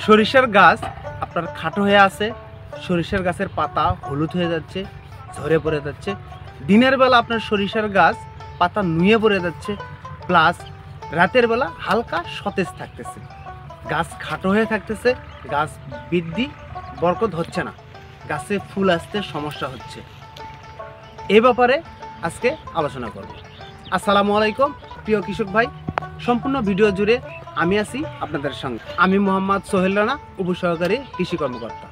সরিষার গাছ আপনার খাটো হয়ে আছে, সরিষার গাছের পাতা হলুদ হয়ে যাচ্ছে, ঝরে পড়ে যাচ্ছে। দিনের বেলা আপনার সরিষার গাছ পাতা নুয়ে পড়ে যাচ্ছে, প্লাস রাতের বেলা হালকা সতেজ থাকতেছে, গাছ খাটো হয়ে থাকতেছে, গাছ বৃদ্ধি বরকত হচ্ছে না, গাছে ফুল আসতে সমস্যা হচ্ছে। এই ব্যাপারে আজকে আলোচনা করব। আসসালামু আলাইকুম প্রিয় কৃষক ভাই, সম্পূর্ণ ভিডিও জুড়ে আমি আছি আপনাদের সঙ্গে। আমি মোহাম্মদ সোহেল রানা, উপসহকারী কৃষি কর্মকর্তা।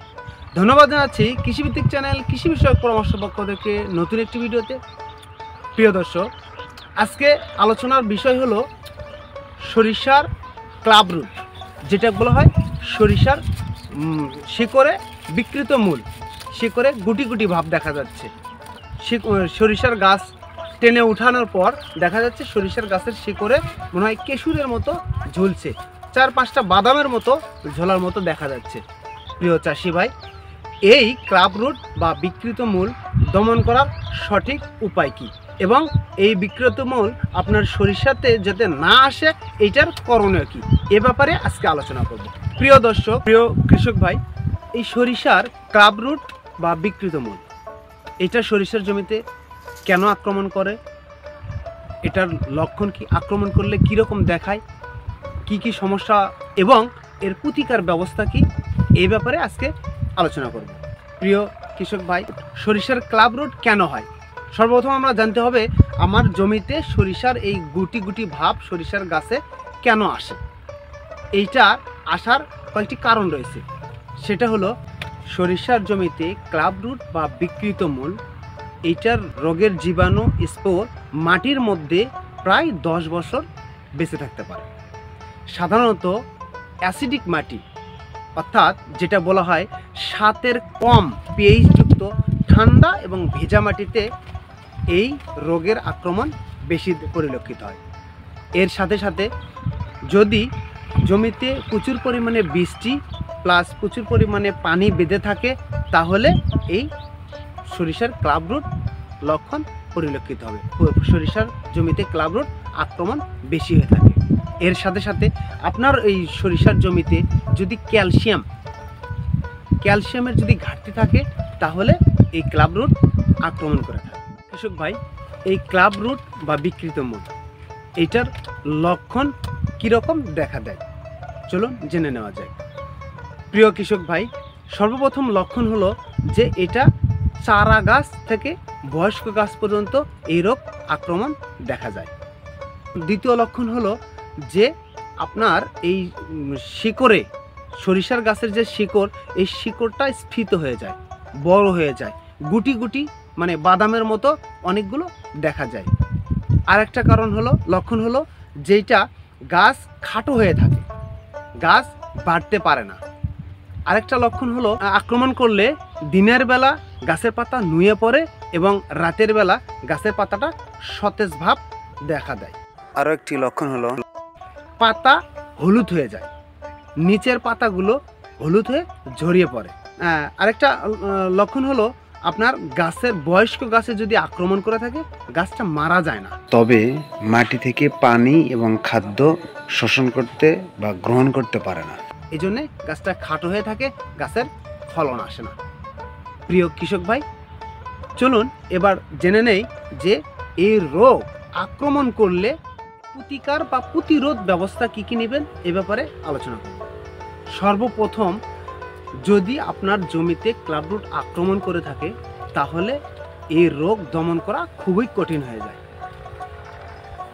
ধন্যবাদ জানাচ্ছি কৃষিভিত্তিক চ্যানেল কৃষি বিষয়ক পরামর্শ পক্ষ থেকে নতুন একটি ভিডিওতে। প্রিয় দর্শক, আজকে আলোচনার বিষয় হলো সরিষার ক্লাব রুট, যেটা বলা হয় সরিষার শিকড়ে বিকৃত মূল, শিকড়ে গুটি গুটি ভাব দেখা যাচ্ছে। সরিষার গাছ টেনে উঠানোর পর দেখা যাচ্ছে সরিষার গাছের শিকড়ে মনে হয় কেশুরের মতো ঝুলছে, 4-5টা বাদামের মতো ঝোলার মতো দেখা যাচ্ছে। প্রিয় চাষি ভাই, এই ক্লাব রুট বা বিকৃত মূল দমন করার সঠিক উপায় কী এবং এই বিকৃত মূল আপনার সরিষাতে যাতে না আসে এইটার করণীয় কী, এ ব্যাপারে আজকে আলোচনা করব। প্রিয় দর্শক, প্রিয় কৃষক ভাই, এই সরিষার ক্লাব রুট বা বিকৃত মূল এটা সরিষার জমিতে কেন আক্রমণ করে, এটার লক্ষণ কি, আক্রমণ করলে কীরকম দেখায়, কি কি সমস্যা এবং এর প্রতিকার ব্যবস্থা কি, এই ব্যাপারে আজকে আলোচনা করব। প্রিয় কৃষক ভাই, সরিষার ক্লাব রুট কেন হয়? সর্বপ্রথম আমরা জানতে হবে আমার জমিতে সরিষার এই গুটি গুটি ভাব সরিষার গাছে কেন আসে। এইটা আসার কয়েকটি কারণ রয়েছে। সেটা হলো সরিষার জমিতে ক্লাব রুট বা বিকৃত মূল, এইটার রোগের জীবাণু স্পোর মাটির মধ্যে প্রায় 10 বছর বেঁচে থাকতে পারে। সাধারণত অ্যাসিডিক মাটি, অর্থাৎ যেটা বলা হয় 7-এর কম pH যুক্ত ঠান্ডা এবং ভেজা মাটিতে এই রোগের আক্রমণ বেশি পরিলক্ষিত হয়। এর সাথে সাথে যদি জমিতে প্রচুর পরিমাণে বৃষ্টি প্লাস প্রচুর পরিমাণে পানি বেঁধে থাকে, তাহলে এই সরিষার ক্লাব রুট লক্ষণ পরিলক্ষিত হবে, সরিষার জমিতে ক্লাব রুট আক্রমণ বেশি হয়ে থাকে। এর সাথে সাথে আপনার এই সরিষার জমিতে যদি ক্যালসিয়ামের যদি ঘাটতি থাকে, তাহলে এই ক্লাব রুট আক্রমণ করে থাকে। কৃষক ভাই, এই ক্লাব রুট বা বিকৃত মূল এইটার লক্ষণ কীরকম দেখা দেয়, চলুন জেনে নেওয়া যায়। প্রিয় কৃষক ভাই, সর্বপ্রথম লক্ষণ হলো যে এটা চারা গাছ থেকে বয়স্ক গাছ পর্যন্ত এই রোগ আক্রমণ দেখা যায়। দ্বিতীয় লক্ষণ হলো যে আপনার এই শিকড়ে, সরিষার গাছের যে শিকড়, এই শিকড়টা স্ফীত হয়ে যায়, বড় হয়ে যায়, গুটি গুটি মানে বাদামের মতো অনেকগুলো দেখা যায়। আরেকটা লক্ষণ হলো যেটা গাছ খাটো হয়ে থাকে, গাছ বাড়তে পারে না। আরেকটা লক্ষণ হলো আক্রমণ করলে দিনের বেলা গাছের পাতা নুয়ে পড়ে এবং রাতের বেলা গাছের পাতাটা সতেজ ভাব দেখা দেয়। আরও একটি লক্ষণ হলো পাতা হলুদ হয়ে যায়, নিচের পাতাগুলো হলুদ হয়ে ঝরিয়ে পড়ে। আরেকটা লক্ষণ হলো আপনার গাছের বয়স্ক গাছে যদি আক্রমণ করে থাকে, গাছটা মারা যায় না, তবে মাটি থেকে পানি এবং খাদ্য শোষণ করতে বা গ্রহণ করতে পারে না। এই জন্যে গাছটা খাটো হয়ে থাকে, গাছের ফলন আসে না। প্রিয় কৃষক ভাই, চলুন এবার জেনে নেই যে এই রোগ আক্রমণ করলে প্রতিকার বা প্রতিরোধ ব্যবস্থা কী কী নেবেন, এ ব্যাপারে আলোচনা করব। সর্বপ্রথম, যদি আপনার জমিতে ক্লাব রুট আক্রমণ করে থাকে, তাহলে এই রোগ দমন করা খুবই কঠিন হয়ে যায়।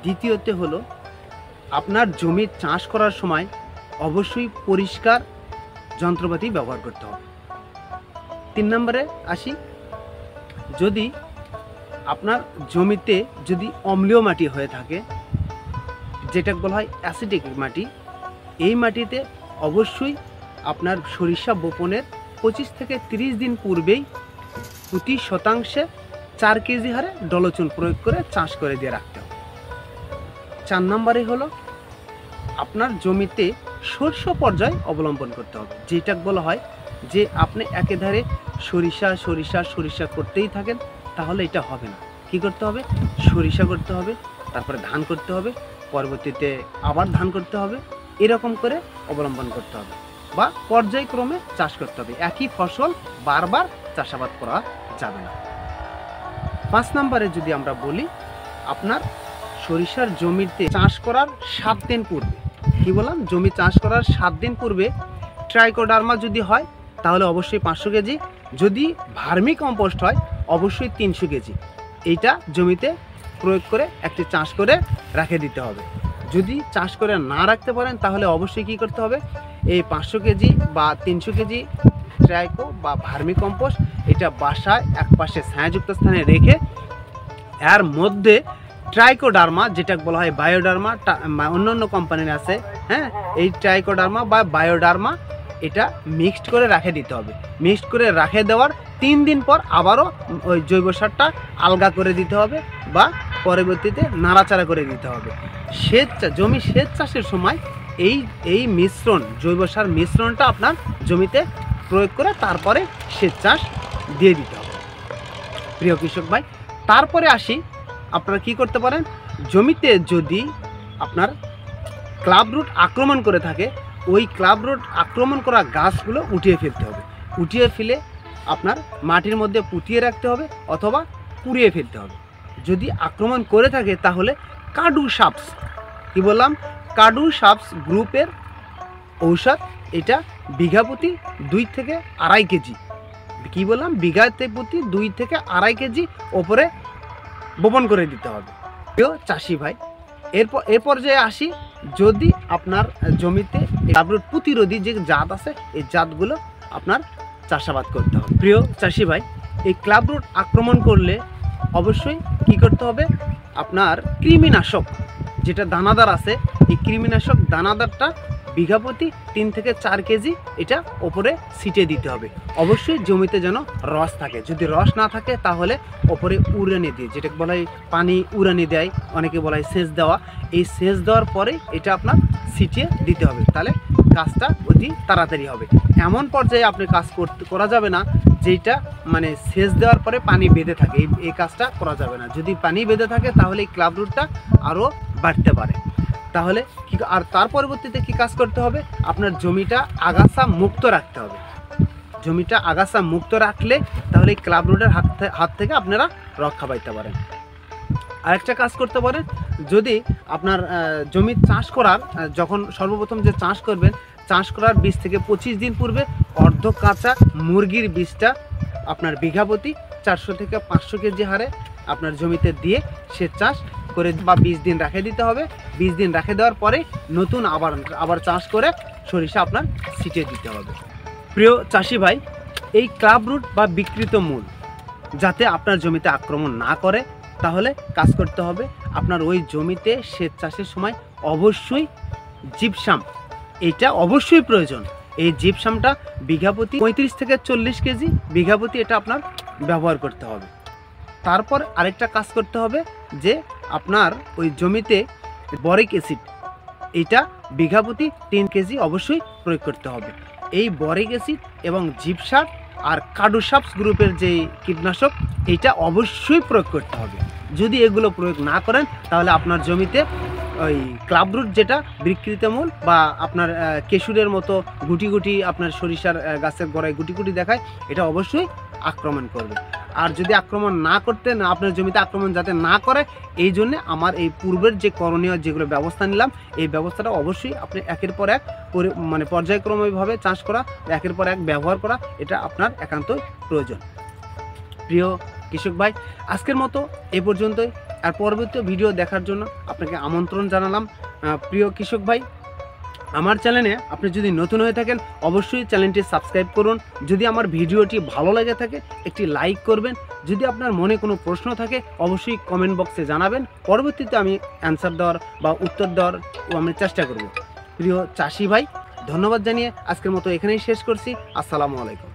দ্বিতীয়ত হলো আপনার জমি চাষ করার সময় অবশ্যই পরিষ্কার যন্ত্রপাতি ব্যবহার করতে হবে। 3 নম্বরে আসি, যদি আপনার জমিতে যদি অম্লীয় মাটি হয়ে থাকে, যেটা বলা হয় অ্যাসিডিক মাটি, এই মাটিতে অবশ্যই আপনার সরিষা বপনের 25 থেকে 30 দিন পূর্বেই প্রতি শতাংশে 4 কেজি হারে ডলচুন প্রয়োগ করে চাষ করে দিয়ে রাখতে হবে। 4 নম্বরে হলো আপনার জমিতে শস্য পর্যায় অবলম্বন করতে হবে, যেটা বলা হয় যে আপনি একেধারে সরিষা করতেই থাকেন, তাহলে এটা হবে না। কি করতে হবে? সরিষা করতে হবে, তারপরে ধান করতে হবে, পরবর্তীতে আবার ধান করতে হবে, এরকম করে অবলম্বন করতে হবে। বা পর্যায়ক্রমে চাষ করতে হবে। একই ফসল বারবার চাষাবাদ করা যাবে না। 5 নম্বরে যদি আমরা বলি, আপনার সরিষার জমিতে চাষ করার 7 দিন পূর্বে, কি বললাম, জমি চাষ করার 7 দিন পূর্বে ট্রাইকোডার্মা যদি হয় তাহলে অবশ্যই 500 কেজি, যদি ভার্মি কম্পোস্ট হয় অবশ্যই 300 কেজি, এইটা জমিতে প্রয়োগ করে একটি চাষ করে রেখে দিতে হবে। যদি চাষ করে না রাখতে পারেন তাহলে অবশ্যই কি করতে হবে, এই 500 কেজি বা 300 কেজি ট্রাইকো বা ভার্মি কম্পোস্ট এটা বাসায় একপাশে ছায়াযুক্ত স্থানে রেখে এর মধ্যে ট্রাইকোডার্মা, যেটা বলা হয় বায়োডার্মা, অন্য কোম্পানির আছে, হ্যাঁ, এই ট্রাইকোডার্মা বা বায়োডার্মা এটা মিক্সড করে রেখে দিতে হবে। মিক্সড করে রেখে দেওয়ার 3 দিন পর আবারও ওই জৈব সারটা আলগা করে দিতে হবে বা পরবর্তীতে নাড়াচাড়া করে দিতে হবে। জমি সেচ চাষের সময় এই মিশ্রণ, জৈব সার মিশ্রণটা আপনার জমিতে প্রয়োগ করে তারপরে সেচ চাষ দিয়ে দিতে হবে। প্রিয় কৃষক ভাই, তারপরে আসি, আপনারা কি করতে পারেন, জমিতে যদি আপনার ক্লাব রুট আক্রমণ করে থাকে, ওই ক্লাব রুট আক্রমণ করা গাছগুলো উঠিয়ে ফেলতে হবে। উঠিয়ে ফেলে আপনার মাটির মধ্যে পুঁতিয়ে রাখতে হবে অথবা পুড়িয়ে ফেলতে হবে। যদি আক্রমণ করে থাকে তাহলে কার্ডুসাপস, কি বললাম, কার্ডুসাপস গ্রুপের ঔষধ, এটা বিঘা প্রতি 2 থেকে 2.5 কেজি, কি বললাম, বিঘাতে প্রতি 2 থেকে 2.5 কেজি ওপরে বপন করে দিতে হবে। প্রিয় চাষি ভাই, এর পর্যায়ে আসি, যদি আপনার জমিতে ক্লাবরুট প্রতিরোধী যে জাত আছে এই জাতগুলো আপনার চাষাবাদ করতে হবে। প্রিয় চাষি ভাই, এই ক্লাবরুট আক্রমণ করলে অবশ্যই কি করতে হবে, আপনার কৃমিনাশক যেটা দানাদার আছে, এই কৃমিনাশক দানাদারটা বিঘা প্রতি 3 থেকে 4 কেজি এটা ওপরে ছিটিয়ে দিতে হবে। অবশ্যই জমিতে যেন রস থাকে, যদি রস না থাকে তাহলে ওপরে উড়ানি দিয়ে, যেটা বলা হয় পানি উড়ানি দেয়, অনেকে বলা হয় সেচ দেওয়া, এই সেচ দেওয়ার পরে এটা আপনার ছিটিয়ে দিতে হবে, তাহলে কাজটা অতি তাড়াতাড়ি হবে। এমন পর্যায়ে আপনি কাজ করা যাবে না যেটা মানে সেচ দেওয়ার পরে পানি বেঁধে থাকে, এই কাজটা করা যাবে না। যদি পানি বেঁধে থাকে তাহলে এই ক্লাব রুটটা আরও বাড়তে পারে। তাহলে কি, আর তার পরবর্তীতে কি কাজ করতে হবে, আপনার জমিটা আগাছা মুক্ত রাখতে হবে। জমিটা আগাছা মুক্ত রাখলে তাহলে এই ক্লাব রুটের হাত থেকে আপনারা রক্ষা পাইতে পারেন। আরেকটা কাজ করতে পারেন, যদি আপনার জমি চাষ করার যখন সর্বপ্রথম যে চাষ করবেন, চাষ করার 20 থেকে 25 দিন পূর্বে অর্ধ কাঁচা মুরগির বীজটা আপনার বিঘা প্রতি 400 থেকে 500 কেজি হারে আপনার জমিতে দিয়ে সেচ চাষ করে বা 20 দিন রেখে দিতে হবে। 20 দিন রেখে দেওয়ার পরে নতুন আবার চাষ করে সরিষা আপনার ছিটিয়ে দিতে হবে। প্রিয় চাষি ভাই, এই ক্লাব রুট বা বিকৃত মূল যাতে আপনার জমিতে আক্রমণ না করে, তাহলে কাজ করতে হবে আপনার ওই জমিতে সেচ চাষের সময় অবশ্যই জিপসাম, এটা অবশ্যই প্রয়োজন। এই জিপসামটা বিঘা প্রতি 35 থেকে 40 কেজি বিঘা প্রতি এটা আপনার ব্যবহার করতে হবে। তারপর আরেকটা কাজ করতে হবে যে আপনার ওই জমিতে বরিক অ্যাসিড, এটা বিঘা প্রতি 3 কেজি অবশ্যই প্রয়োগ করতে হবে। এই বরিক অ্যাসিড এবং জিপসার আর কার্ডুসাপস গ্রুপের যে কীটনাশক, এটা অবশ্যই প্রয়োগ করতে হবে। যদি এগুলো প্রয়োগ না করেন তাহলে আপনার জমিতে ওই ক্লাব রুট যেটা বিকৃতমূল বা আপনার কেশুরের মতো গুটি গুটি আপনার সরিষার গাছের গোড়ায় গুটি গুটি দেখায়, এটা অবশ্যই আক্রমণ করবে। আর যদি আক্রমণ না করতে না, আপনার জমিতে আক্রমণ যাতে না করে, এই জন্যে আমার এই পূর্বের যে করণীয় যেগুলো ব্যবস্থা নিলাম, এই ব্যবস্থাটা অবশ্যই আপনি একের পর এক মানে পর্যায়ক্রমিকভাবে চাষ করা, একের পর এক ব্যবহার করা, এটা আপনার একান্তই প্রয়োজন। প্রিয় কৃষক ভাই, আজকের মতো এ পর্যন্তই। আর পরবর্তী ভিডিও দেখার জন্য আপনাকে আমন্ত্রণ জানালাম। প্রিয় কৃষক ভাই, আমার চ্যানেলে আপনি যদি নতুন হয়ে থাকেন অবশ্যই চ্যানেলটি সাবস্ক্রাইব করুন। যদি আমার ভিডিওটি ভালো লেগে থাকে একটি লাইক করবেন। যদি আপনার মনে কোনো প্রশ্ন থাকে অবশ্যই কমেন্ট বক্সে জানাবেন, পরবর্তীতে আমি অ্যান্সার দেওয়ার বা উত্তর দেওয়ার আমি চেষ্টা করব। প্রিয় চাষি ভাই, ধন্যবাদ জানিয়ে আজকের মতো এখানেই শেষ করছি। আসসালামু আলাইকুম।